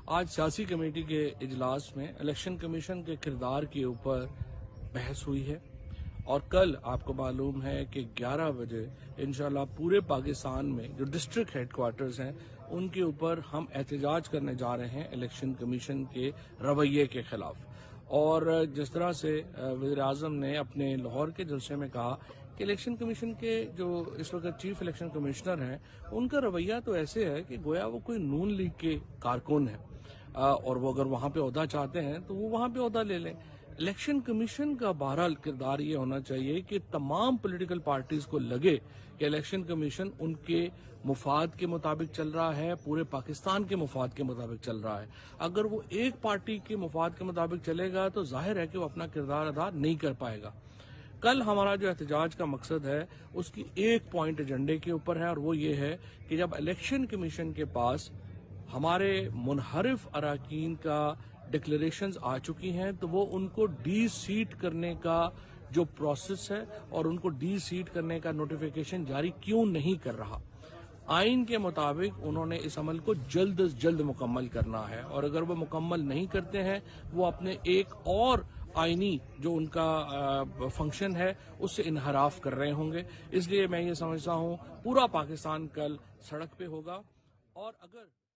आज सियासी कमेटी के इजलास में इलेक्शन कमीशन के किरदार के ऊपर बहस हुई है और कल आपको मालूम है कि 11 बजे इंशाल्लाह पूरे पाकिस्तान में जो डिस्ट्रिक्ट हेडक्वार्टर्स हैं उनके ऊपर हम एहतजाज करने जा रहे हैं इलेक्शन कमीशन के रवैये के खिलाफ। और जिस तरह से वज़ीर आज़म ने अपने लाहौर के जलसे में कहा कि इलेक्शन कमीशन के जो इस वक्त चीफ इलेक्शन कमिश्नर हैं उनका रवैया तो ऐसे है कि गोया वो कोई नून लीग के कारकुन है और वो अगर वहां पे ओहदा चाहते हैं तो वो वहां पे ओहदा ले लें। इलेक्शन कमीशन का बहरहाल किरदार ये होना चाहिए कि तमाम पॉलिटिकल पार्टीज को लगे कि इलेक्शन कमीशन उनके मुफाद के मुताबिक चल रहा है, पूरे पाकिस्तान के मुफाद के मुताबिक चल रहा है। अगर वो एक पार्टी के मुफाद के मुताबिक चलेगा तो जाहिर है कि वो अपना किरदार अदा नहीं कर पाएगा। कल हमारा जो एहतजाज का मकसद है उसकी एक पॉइंट एजेंडे के ऊपर है और वो ये है कि जब इलेक्शन कमीशन के पास हमारे मुनहरिफ अराकीन का डिक्लेरेशंस आ चुकी हैं तो वो उनको डी सीट करने का जो प्रोसेस है और उनको डी सीट करने का नोटिफिकेशन जारी क्यों नहीं कर रहा। आइन के मुताबिक उन्होंने इस अमल को जल्द से जल्द मुकम्मल करना है और अगर वो मुकम्मल नहीं करते हैं वो अपने एक और आईनी जो उनका फंक्शन है उससे इनहराफ कर रहे होंगे। इसलिए मैं ये समझता हूँ पूरा पाकिस्तान कल सड़क पे होगा और अगर